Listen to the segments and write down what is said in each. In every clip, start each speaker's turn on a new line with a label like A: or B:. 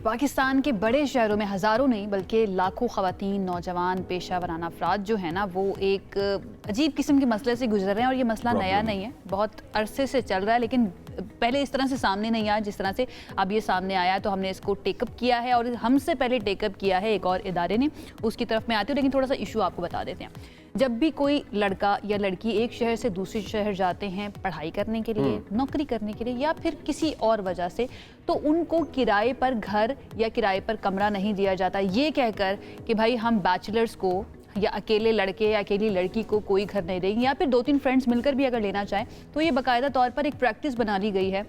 A: پاکستان کے بڑے شہروں میں ہزاروں نہیں بلکہ لاکھوں خواتین، نوجوان، پیشہ ورانہ افراد جو ہیں نا وہ ایک عجیب قسم کے مسئلے سے گزر رہے ہیں، اور یہ مسئلہ نیا نہیں ہے، بہت عرصے سے چل رہا ہے، لیکن پہلے اس طرح سے سامنے نہیں آیا جس طرح سے اب یہ سامنے آیا ہے۔ تو ہم نے اس کو ٹیک اپ کیا ہے، اور ہم سے پہلے ٹیک اپ کیا ہے ایک اور ادارے نے، اس کی طرف میں آتی ہوں، لیکن تھوڑا سا ایشو آپ کو بتا دیتے ہیں۔ جب بھی کوئی لڑکا یا لڑکی ایک شہر سے دوسرے شہر جاتے ہیں پڑھائی کرنے کے لیے، نوکری کرنے کے لیے، یا پھر کسی اور وجہ سے، تو ان کو کرائے پر گھر یا کرائے پر کمرہ نہیں دیا جاتا، یہ کہہ کر کہ بھائی ہم بیچلرز کو یا اکیلے لڑکے یا اکیلی لڑکی کو کوئی گھر نہیں دیں گے، یا پھر 2-3 فرینڈز مل کر بھی اگر لینا چاہیں تو یہ باقاعدہ طور پر ایک پریکٹس بنا لی گئی ہے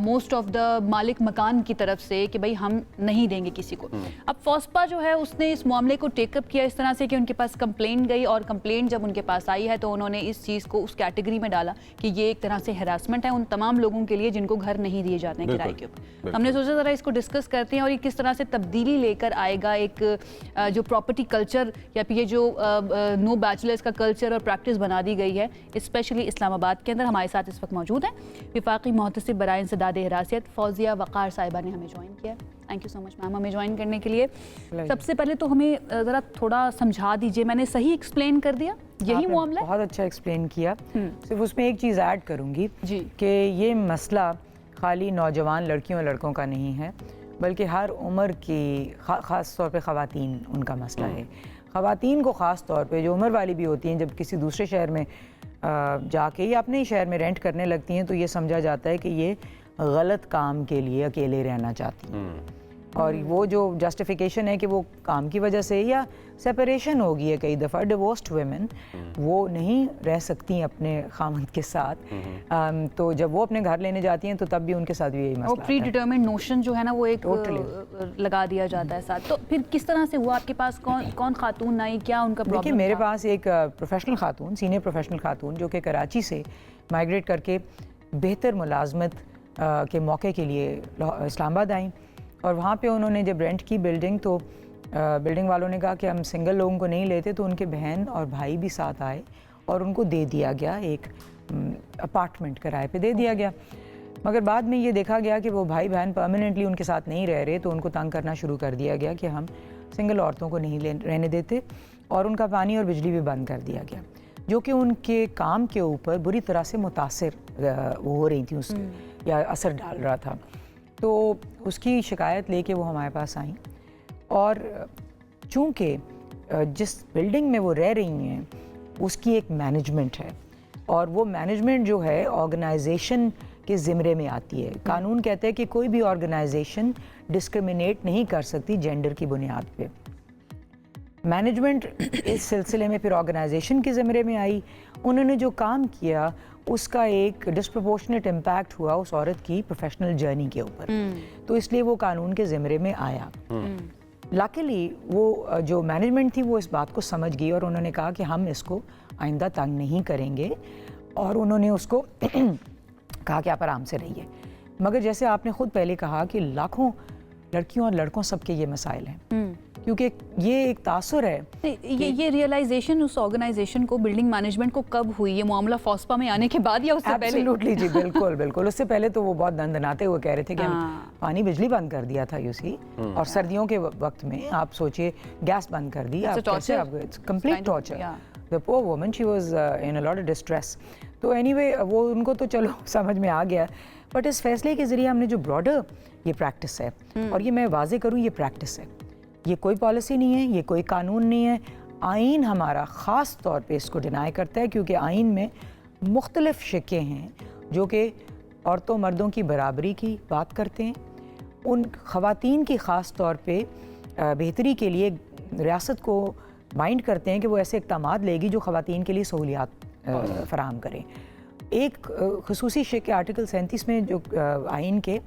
A: موسٹ آف دا مالک مکان کی طرف سے کہ بھئی ہم نہیں دیں گے کسی کو۔ اب فوسپا جو ہے اس نے اس معاملے کو ٹیک اپ کیا اس طرح سے کہ ان کے پاس کمپلین گئی، اور کمپلین جب ان کے پاس آئی ہے تو انہوں نے اس چیز کو اس کیٹیگری میں ڈالا کہ یہ ایک طرح سے ہراسمنٹ ہے ان تمام لوگوں کے لیے جن کو گھر نہیں دیے جاتے ہیں کرائے کے اوپر۔ ہم نے سوچا ذرا اس کو ڈسکس کرتے ہیں اور یہ کس طرح سے تبدیلی لے کر آئے گا ایک جو پراپرٹی کلچر یا پھر یہ جو نو بیچلرز کا کلچر اور پریکٹس بنا دی گئی ہے اسپیشلی اسلام آباد کے اندر۔ ہمارے ساتھ اس وقت موجود ہیں وفاقی محتسب برائے انسداد حراسیت فوزیہ وقار صاحبہ نے ہمیں جوائن کیا۔ تھینک یو سو مچ میم ہمیں جوائن کرنے کے لیے۔ سب سے پہلے تو ہمیں ذرا تھوڑا سمجھا دیجئے، میں نے صحیح ایکسپلین کر دیا یہی معاملہ؟
B: بہت اچھا ایکسپلین کیا، صرف اس میں ایک چیز ایڈ کروں گی
A: جی
B: کہ یہ مسئلہ خالی نوجوان لڑکیوں اور لڑکوں کا نہیں ہے، بلکہ ہر عمر کی، خاص طور پہ خواتین ان کا مسئلہ ہے۔ خواتین کو خاص طور پہ جو عمر والی بھی ہوتی ہیں جب کسی دوسرے شہر میں جا کے یا اپنے ہی شہر میں رینٹ کرنے لگتی ہیں تو یہ سمجھا جاتا ہے کہ یہ غلط کام کے لیے اکیلے رہنا چاہتی ہیں، اور وہ جو جسٹیفیکیشن ہے کہ وہ کام کی وجہ سے یا سیپریشن ہوگی ہے، کئی دفعہ ڈیورسڈ ویمن وہ نہیں رہ سکتی اپنے خامند کے ساتھ، تو جب وہ اپنے گھر لینے جاتی ہیں تو تب بھی ان کے ساتھ بھی یہی مسئلہ
A: اور پری ڈیٹرمنڈ نوشن جو ہے نا وہ ایک لگا دیا جاتا ہے ساتھ۔ تو پھر کس طرح سے ہوا؟ آپ کے پاس کون خاتون آئی، کیا ان کا پرابلم؟
B: دیکھیے میرے پاس ایک پروفیشنل خاتون، سینئر پروفیشنل خاتون جو کہ کراچی سے مائیگریٹ کر کے بہتر ملازمت کے موقع کے لیے اسلام آباد آئیں، اور وہاں پہ انہوں نے جب رینٹ کی بلڈنگ تو بلڈنگ والوں نے کہا کہ ہم سنگل لوگوں کو نہیں لیتے، تو ان کے بہن اور بھائی بھی ساتھ آئے اور ان کو دے دیا گیا ایک اپارٹمنٹ کرائے پہ دے دیا گیا۔ مگر بعد میں یہ دیکھا گیا کہ وہ بھائی بہن پرماننٹلی ان کے ساتھ نہیں رہ رہے، تو ان کو تنگ کرنا شروع کر دیا گیا کہ ہم سنگل عورتوں کو نہیں رہنے دیتے، اور ان کا پانی اور بجلی بھی بند کر دیا گیا، جو کہ ان کے کام کے اوپر بری طرح سے متاثر ہو رہی تھیں، اس یا اثر ڈال رہا تھا۔ تو اس کی شکایت لے کے وہ ہمارے پاس آئیں، اور چونکہ جس بلڈنگ میں وہ رہ رہی ہیں اس کی ایک مینجمنٹ ہے، اور وہ مینجمنٹ جو ہے آرگنائزیشن کے زمرے میں آتی ہے۔ قانون کہتا ہے کہ کوئی بھی آرگنائزیشن ڈسکرمنیٹ نہیں کر سکتی جینڈر کی بنیاد پہ۔ مینجمنٹ اس سلسلے میں پھر آرگنائزیشن کے زمرے میں آئی، انہوں نے جو کام کیا اس کا ایک ڈسپروپورشنیٹ امپیکٹ ہوا اس عورت کی پروفیشنل جرنی کے اوپر، تو اس لیے وہ قانون کے زمرے میں آیا۔ لاکیلی وہ جو مینجمنٹ تھی وہ اس بات کو سمجھ گئی، اور انہوں نے کہا کہ ہم اس کو آئندہ تنگ نہیں کریں گے، اور انہوں نے اس کو کہا کہ آپ آرام سے رہیے۔ مگر جیسے آپ نے خود پہلے کہا کہ لاکھوں لڑکیوں اور لڑکوں سب کے یہ مسائل ہیں، کیونکہ یہ ایک تاثر ہے۔
A: یہ ریئلائزیشن اس آرگنائزیشن کو، بلڈنگ مینجمنٹ کو کب ہوئی؟ یہ معاملہ فوسپا میں آنے کے بعد یا اس سے پہلے؟
B: ایبسلیوٹلی جی، بالکل بالکل، اس سے پہلے تو وہ بہت دندناتے ہوئے کہہ رہے تھے کہ ہم پانی بجلی بند کر دیا تھا، اور سردیوں کے وقت میں آپ سوچئے گیس بند کر دی، complete torture. The poor woman, she was in a lot of distress. تو anyway وہ ان کو تو چلو سمجھ میں آ گیا، بٹ اس فیصلے کے ذریعے ہم نے جو براڈر یہ پریکٹس ہے، اور یہ میں واضح کروں یہ پریکٹس ہے، یہ کوئی پالیسی نہیں ہے، یہ کوئی قانون نہیں ہے، آئین ہمارا خاص طور پہ اس کو ڈینائی کرتا ہے، کیونکہ آئین میں مختلف شقیں ہیں جو کہ عورتوں مردوں کی برابری کی بات کرتے ہیں، ان خواتین کی خاص طور پہ بہتری کے لیے ریاست کو بائنڈ کرتے ہیں کہ وہ ایسے اقدامات لے گی جو خواتین کے لیے سہولیات فراہم کریں۔ ایک خصوصی شق آرٹیکل 37 میں جو آئین کے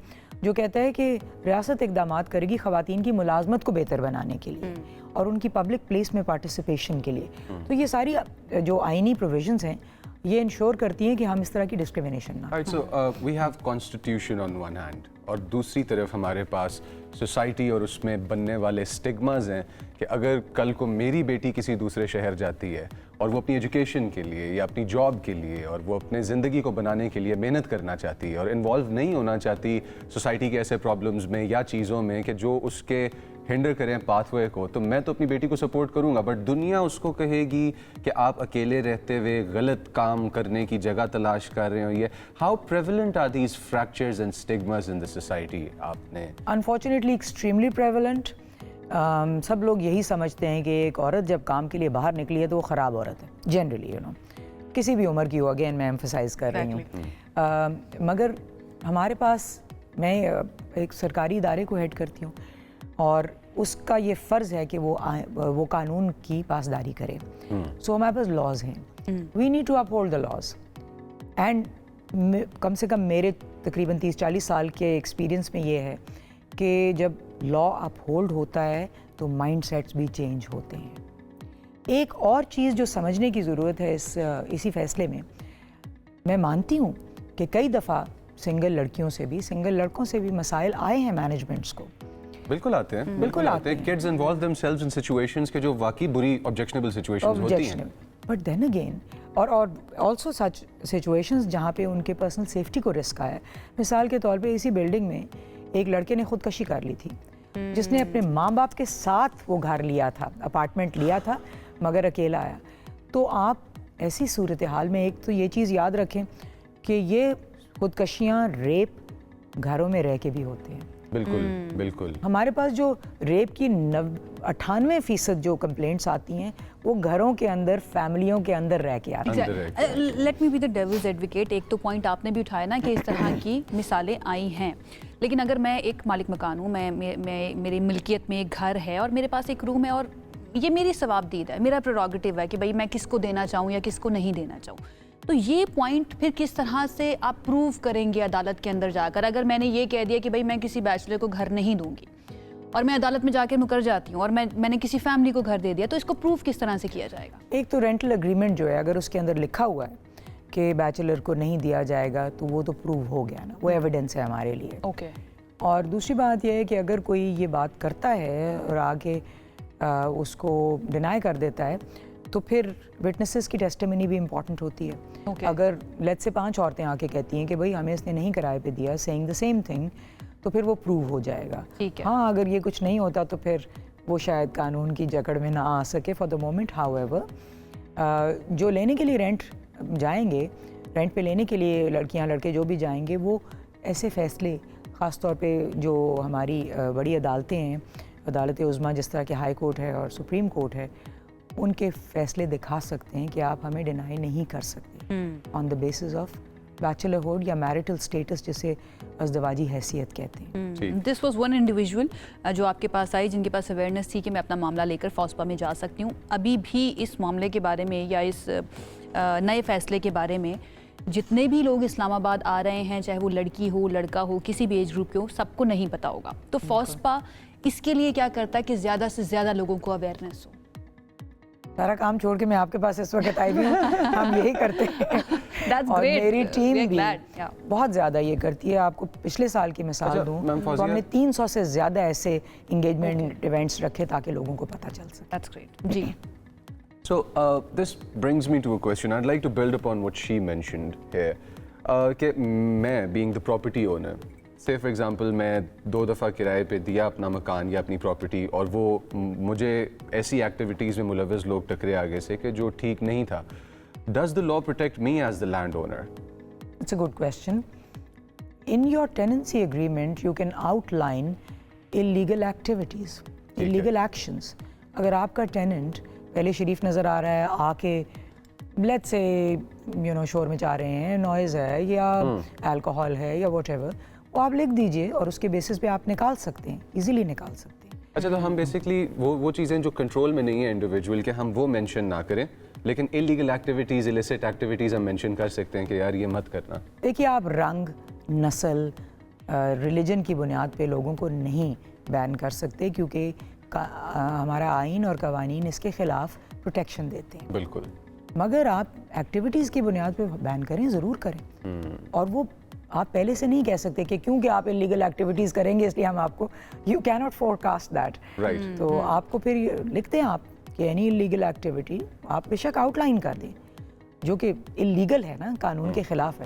B: جو کہتا ہے کہ ریاست اقدامات کرے گی خواتین کی ملازمت کو بہتر بنانے کے لیے اور ان کی پبلک پلیس میں پارٹیسپیشن کے لیے۔ تو یہ ساری جو آئینی پروویژنز ہیں یہ انشور کرتی ہیں کہ ہم اس طرح کی ڈسکریمنیشن نہ۔
C: Right, so we have constitution on one hand, اور دوسری طرف ہمارے پاس سوسائٹی اور اس میں بننے والے اسٹگماز ہیں کہ اگر کل کو میری بیٹی کسی دوسرے شہر جاتی ہے اور وہ اپنی ایجوکیشن کے لیے یا اپنی جاب کے لیے اور وہ اپنے زندگی کو بنانے کے لیے محنت کرنا چاہتی ہے اور انوالو نہیں ہونا چاہتی سوسائٹی کے ایسے پرابلمز میں یا چیزوں میں کہ جو اس کے ہنڈر کریں پاتھ وے کو, تو میں تو اپنی بیٹی کو سپورٹ کروں گا, بٹ دنیا اس کو کہے گی کہ آپ اکیلے رہتے ہوئے غلط کام کرنے کی جگہ تلاش کر رہے ہو. یہ how prevalent are these fractures and stigmas in the society? آپ نے
B: انفارچونیٹلی ایکسٹریملی پریولنٹ. سب لوگ یہی سمجھتے ہیں کہ ایک عورت جب کام کے لیے باہر نکلی ہے تو وہ خراب عورت ہے, جنرلی کسی بھی عمر کی ہو, اگین میں ایمفسائز کر رہی ہوں. مگر ہمارے پاس, میں ایک سرکاری ادارے کو ہیڈ کرتی ہوں اور اس کا یہ فرض ہے کہ وہ قانون کی پاسداری کرے. سو ہمارے پاس لاز ہیں, we need to uphold the laws. And کم سے کم میرے تقریباً 30-40 سال کے ایکسپیرینس میں یہ ہے کہ جب لا اپ ہولڈ ہوتا ہے تو مائنڈ سیٹس بھی چینج ہوتے ہیں. ایک اور چیز جو سمجھنے کی ضرورت ہے اسی فیصلے میں مانتی ہوں کہ کئی دفعہ سنگل لڑکیوں سے بھی, سنگل لڑکوں سے بھی مسائل آئے ہیں مینجمنٹس کو.
C: بالکل آتے ہیں, بالکل آتے ہیں. kids involve themselves in situations کے جو واقعی بری objectionable situations ہوتی ہیں.
B: But then again, اور also such situations جہاں پہ ان کے پرسنل سیفٹی کو رسک آیا ہے. مثال کے طور پہ اسی بلڈنگ میں ایک لڑکے نے خودکشی کر لی تھی, جس نے اپنے ماں باپ کے ساتھ وہ گھر لیا تھا, اپارٹمنٹ لیا تھا, مگر اکیلا آیا. تو آپ ایسی صورتحال میں ایک تو یہ چیز یاد رکھیں کہ یہ خودکشیاں ریپ گھروں میں رہ کے بھی ہوتے ہیں.
C: بالکل بالکل.
B: ہمارے پاس جو ریپ کی 98% جو کمپلینٹس آتی ہیں وہ گھروں کے اندر, فیملیوں کے اندر رہ کے آتی ہیں.
A: Let me be the devil's advocate. ایک تو پوائنٹ آپ نے بھی اٹھایا نا کہ اس طرح کی مثالیں آئی ہیں, لیکن اگر میں ایک مالک مکان ہوں, میں میری ملکیت میں ایک گھر ہے اور میرے پاس ایک روم ہے اور یہ میری ثوابدید ہے, میرا پریروگیٹو ہے کہ بھائی میں کس کو دینا چاہوں یا کس کو نہیں دینا چاہوں, تو یہ پوائنٹ پھر کس طرح سے آپ پروو کریں گے عدالت کے اندر جا کر؟ اگر میں نے یہ کہہ دیا کہ بھائی میں کسی بیچلر کو گھر نہیں دوں گی اور میں عدالت میں جا کے مکر جاتی ہوں اور میں نے کسی فیملی کو گھر دے دیا, تو اس کو پروف کس طرح سے کیا جائے گا؟
B: ایک تو رینٹل اگریمنٹ جو ہے اگر اس کے اندر لکھا ہوا ہے کہ بیچلر کو نہیں دیا جائے گا تو وہ تو پروو ہو گیا نا, وہ ایویڈنس ہے ہمارے لیے.
A: اوکے.
B: اور دوسری بات یہ ہے کہ اگر کوئی یہ بات کرتا ہے اور آگے اس کو ڈینائی کر دیتا ہے تو پھر وٹنسز کی ٹیسٹیمنی بھی امپورٹنٹ ہوتی ہے. اگر لیٹ سے 5 عورتیں آ کے کہتی ہیں کہ بھائی ہمیں اس نے نہیں کرائے پہ دیا, سیئنگ دا سیم تھنگ, تو پھر وہ پروو ہو جائے گا. ہاں اگر یہ کچھ نہیں ہوتا تو پھر وہ شاید قانون کی جکڑ میں نہ آ سکے for the moment. How ever جو لینے کے لیے رینٹ جائیں گے, رینٹ پہ لینے کے لیے لڑکیاں لڑکے جو بھی جائیں گے, وہ ایسے فیصلے خاص طور پہ جو ہماری بڑی عدالتیں ہیں, عدالت عظمیٰ جس طرح کہ ہائی کورٹ ہے اور سپریم کورٹ ہے, ان کے فیصلے دکھا سکتے ہیں کہ آپ ہمیں ڈینائی نہیں کر سکتے آن دا بیسس آف بیچلرہڈ یا میرٹل اسٹیٹس, جسے ازدواجی حیثیت کہتے ہیں.
A: دس واز ون انڈیویژول جو آپ کے پاس آئی, جن کے پاس اویئرنیس تھی کہ میں اپنا معاملہ لے کر فوسپا میں جا سکتی ہوں. ابھی بھی اس معاملے کے بارے میں یا اس نئے فیصلے کے بارے میں جتنے بھی لوگ اسلام آباد آ رہے ہیں, چاہے وہ لڑکی ہو لڑکا ہو, کسی بھی ایج گروپ کے ہو, سب کو نہیں پتہ ہوگا. تو فوسپا اس کے لیے کیا کرتا ہے کہ زیادہ سے زیادہ لوگوں کو اویئرنیس ہو؟
B: سارا کام چھوڑ کے میں آپ کے پاس اس وقت آئی بھی ہوں, ہم یہی کرتے ہیں اور میری ٹیم بھی بہت زیادہ یہ کرتی ہے. آپ کو پچھلے سال کی مثال دوں تو ہم نے 300 سے زیادہ ایسے انگیجمنٹ ایونٹس رکھے تاکہ لوگوں کو پتہ چل سکے.
A: That's great. G.
C: So this brings me to a question. I'd like to build upon what she mentioned here. کہ میں being the property owner, say for example میں 2 دفعہ کرائے پہ دیا اپنا مکان یا اپنی پراپرٹی, اور وہ مجھے ایسی ایکٹیویٹیز میں ملوث لوگ ٹکرے آگے سے کہ جو ٹھیک نہیں تھا. Does the law protect me as the landowner?
B: It's a good question. In your tenancy agreement, you can outline illegal activities, illegal actions. اگر آپ کا ٹیننٹ پہلے شریف نظر آ رہا ہے, آ کے لیٹس سے شور مچا رہے ہیں, نوائز ہے یا الکوہول ہے یا واٹ ایور, وہ آپ لکھ دیجئے اور اس کے بیسس پہ آپ نکال سکتے ہیں, ایزیلی نکال سکتے ہیں.
C: اچھا, تو ہم بیسکلی وہ چیزیں جو کنٹرول میں نہیں ہیں انڈیویجول کے, ہم وہ مینشن نہ کریں, لیکن انلیگل ایکٹیویٹیز, ایلیسٹ ایکٹیویٹیز ہم مینشن کر سکتے ہیں کہ یار یہ مت کرنا.
B: دیکھیے, آپ رنگ, نسل, ریلیجن کی بنیاد پہ لوگوں کو نہیں بین کر سکتے, کیونکہ ہمارا آئین اور قوانین اس کے خلاف پروٹیکشن دیتے ہیں.
C: بالکل.
B: مگر آپ ایکٹیویٹیز کی بنیاد پہ بین کریں, ضرور کریں, اور وہ آپ پہلے سے نہیں کہہ سکتے کہ کیونکہ آپ انلیگل ایکٹیویٹیز کریں گے اس لیے ہم آپ کو یو کی ناٹ فور کاسٹ دیٹ. تو آپ کو پھر لکھتے ہیں آپ کہ اینی انلیگل ایکٹیویٹی آپ بے شک آؤٹ لائن کر دیں جو کہ انلیگل ہے نا, قانون کے خلاف ہے,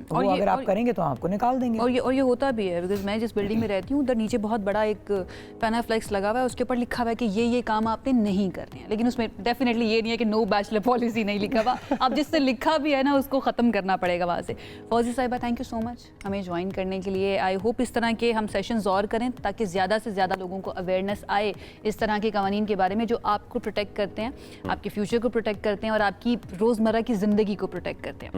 B: اور اگر آپ کریں گے تو آپ کو نکال دیں گے.
A: اور یہ ہوتا بھی ہے, بیکاز میں جس بلڈنگ میں رہتی ہوں ادھر نیچے بہت بڑا ایک پینافلیکس لگا ہوا ہے, اس کے اوپر لکھا ہوا ہے کہ یہ کام آپ نے نہیں کرنے ہیں, لیکن اس میں ڈیفینیٹلی یہ نہیں ہے کہ نو بیچلر پالیسی نہیں لکھا ہوا, اب جس سے لکھا بھی ہے نا اس کو ختم کرنا پڑے گا وہاں سے. فوزی صاحبہ تھینک یو سو مچ ہمیں جوائن کرنے کے لیے. آئی ہوپ اس طرح کے ہم سیشنز اور کریں تاکہ زیادہ سے زیادہ لوگوں کو اویئرنیس آئے اس طرح کے قوانین کے بارے میں جو آپ کو پروٹیکٹ کرتے ہیں, آپ کے فیوچر کو پروٹیکٹ کرتے ہیں اور آپ کی روزمرہ کی زندگی کو پروٹیکٹ کرتے ہیں.